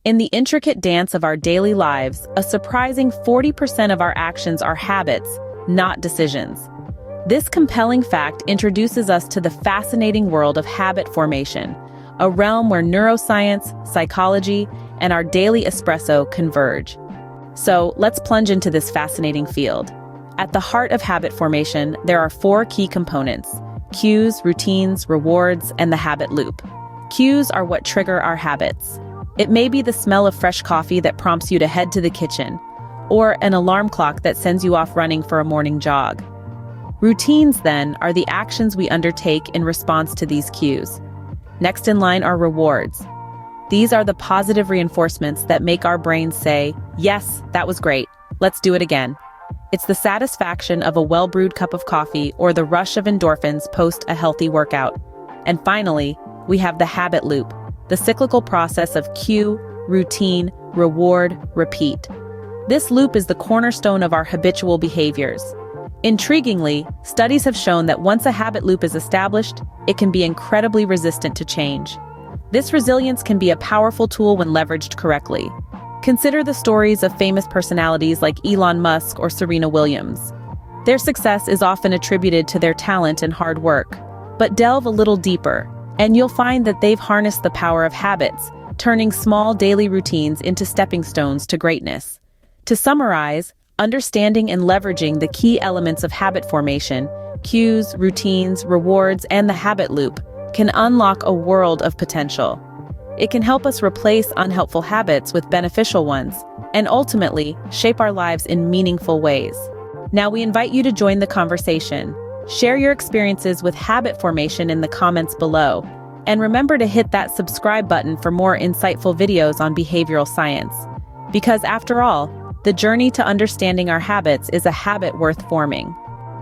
In the intricate dance of our daily lives, a surprising 40% of our actions are habits, not decisions. This compelling fact introduces us to the fascinating world of habit formation, a realm where neuroscience, psychology, and our daily espresso converge. So, let's plunge into this fascinating field. At the heart of habit formation, there are four key components: cues, routines, rewards, and the habit loop. Cues are what trigger our habits. It may be the smell of fresh coffee that prompts you to head to the kitchen, or an alarm clock that sends you off running for a morning jog. Routines, then, are the actions we undertake in response to these cues. Next in line are rewards. These are the positive reinforcements that make our brains say, "Yes, that was great. Let's do it again." It's the satisfaction of a well-brewed cup of coffee or the rush of endorphins post a healthy workout. And finally, we have the habit loop, the cyclical process of cue, routine, reward, repeat. This loop is the cornerstone of our habitual behaviors. Intriguingly, studies have shown that once a habit loop is established, it can be incredibly resistant to change. This resilience can be a powerful tool when leveraged correctly. Consider the stories of famous personalities like Elon Musk or Serena Williams. Their success is often attributed to their talent and hard work. But delve a little deeper, and you'll find that they've harnessed the power of habits, turning small daily routines into stepping stones to greatness. To summarize, understanding and leveraging the key elements of habit formation, cues, routines, rewards, and the habit loop, can unlock a world of potential. It can help us replace unhelpful habits with beneficial ones, and ultimately, shape our lives in meaningful ways. Now we invite you to join the conversation. Share your experiences with habit formation in the comments below, and remember to hit that subscribe button for more insightful videos on behavioral science. Because after all, the journey to understanding our habits is a habit worth forming.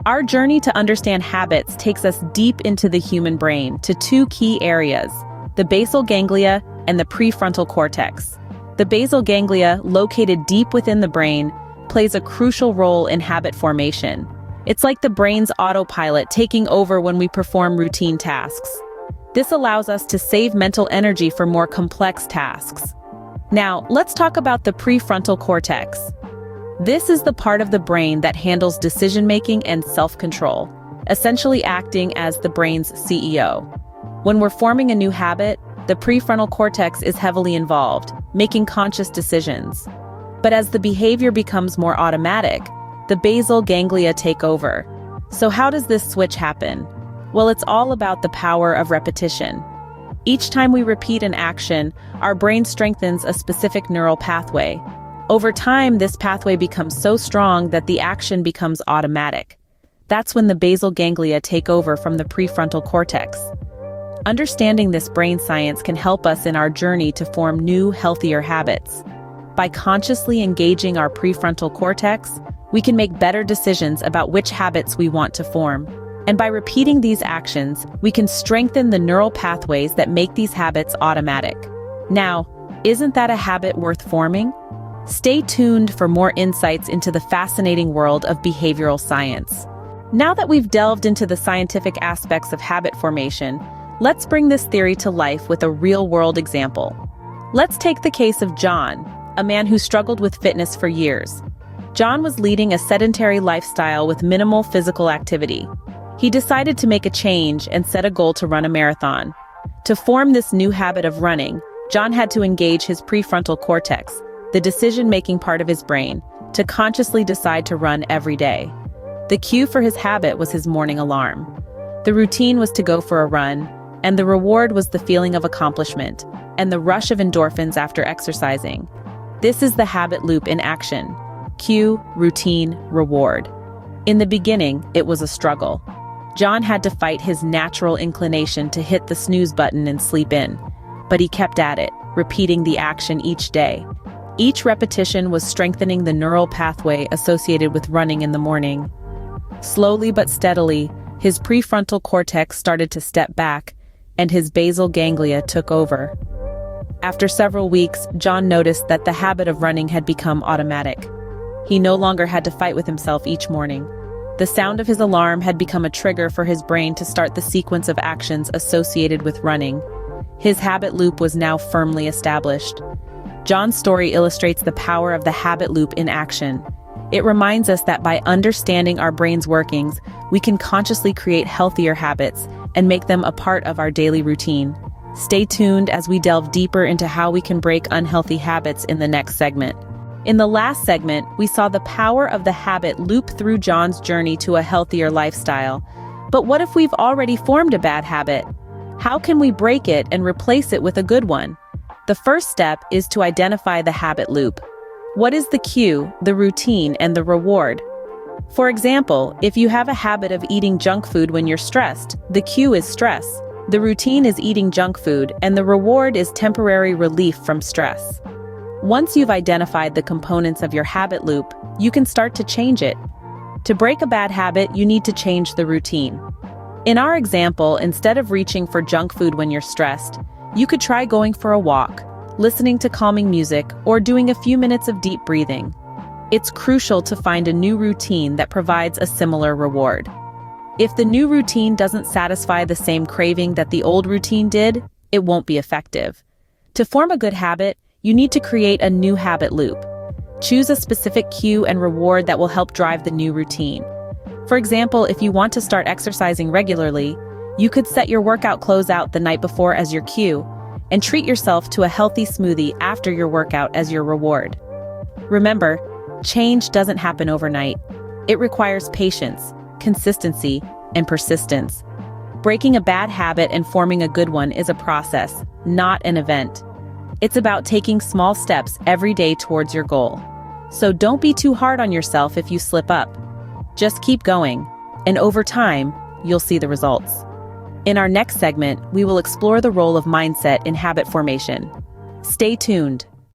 Our journey to understand habits takes us deep into the human brain to two key areas: the basal ganglia and the prefrontal cortex. The basal ganglia, located deep within the brain, plays a crucial role in habit formation. It's like the brain's autopilot taking over when we perform routine tasks. This allows us to save mental energy for more complex tasks. Now, let's talk about the prefrontal cortex. This is the part of the brain that handles decision-making and self-control, essentially acting as the brain's CEO. When we're forming a new habit, the prefrontal cortex is heavily involved, making conscious decisions. But as the behavior becomes more automatic, the basal ganglia take over. So how does this switch happen? Well, it's all about the power of repetition. Each time we repeat an action, our brain strengthens a specific neural pathway. Over time, this pathway becomes so strong that the action becomes automatic. That's when the basal ganglia take over from the prefrontal cortex. Understanding this brain science can help us in our journey to form new, healthier habits. By consciously engaging our prefrontal cortex, we can make better decisions about which habits we want to form. And by repeating these actions, we can strengthen the neural pathways that make these habits automatic. Now, isn't that a habit worth forming? Stay tuned for more insights into the fascinating world of behavioral science. Now that we've delved into the scientific aspects of habit formation, let's bring this theory to life with a real-world example. Let's take the case of John, a man who struggled with fitness for years. John was leading a sedentary lifestyle with minimal physical activity. He decided to make a change and set a goal to run a marathon. To form this new habit of running, John had to engage his prefrontal cortex, the decision-making part of his brain, to consciously decide to run every day. The cue for his habit was his morning alarm. The routine was to go for a run, and the reward was the feeling of accomplishment and the rush of endorphins after exercising. This is the habit loop in action: cue, routine, reward. In the beginning, it was a struggle. John had to fight his natural inclination to hit the snooze button and sleep in, but he kept at it, repeating the action each day. Each repetition was strengthening the neural pathway associated with running in the morning. Slowly but steadily, his prefrontal cortex started to step back, and his basal ganglia took over. After several weeks, John noticed that the habit of running had become automatic. He no longer had to fight with himself each morning. The sound of his alarm had become a trigger for his brain to start the sequence of actions associated with running. His habit loop was now firmly established. John's story illustrates the power of the habit loop in action. It reminds us that by understanding our brain's workings, we can consciously create healthier habits and make them a part of our daily routine. Stay tuned as we delve deeper into how we can break unhealthy habits in the next segment. In the last segment, we saw the power of the habit loop through John's journey to a healthier lifestyle. But what if we've already formed a bad habit? How can we break it and replace it with a good one? The first step is to identify the habit loop. What is the cue, the routine, and the reward? For example, if you have a habit of eating junk food when you're stressed, the cue is stress. The routine is eating junk food, and the reward is temporary relief from stress. Once you've identified the components of your habit loop, you can start to change it. To break a bad habit, you need to change the routine. In our example, instead of reaching for junk food when you're stressed, you could try going for a walk, listening to calming music, or doing a few minutes of deep breathing. It's crucial to find a new routine that provides a similar reward. If the new routine doesn't satisfy the same craving that the old routine did, it won't be effective. To form a good habit, you need to create a new habit loop. Choose a specific cue and reward that will help drive the new routine. For example, if you want to start exercising regularly, you could set your workout clothes out the night before as your cue, and treat yourself to a healthy smoothie after your workout as your reward. Remember, change doesn't happen overnight. It requires patience, consistency, and persistence. Breaking a bad habit and forming a good one is a process, not an event. It's about taking small steps every day towards your goal. So don't be too hard on yourself if you slip up. Just keep going, and over time, you'll see the results. In our next segment, we will explore the role of mindset in habit formation. Stay tuned.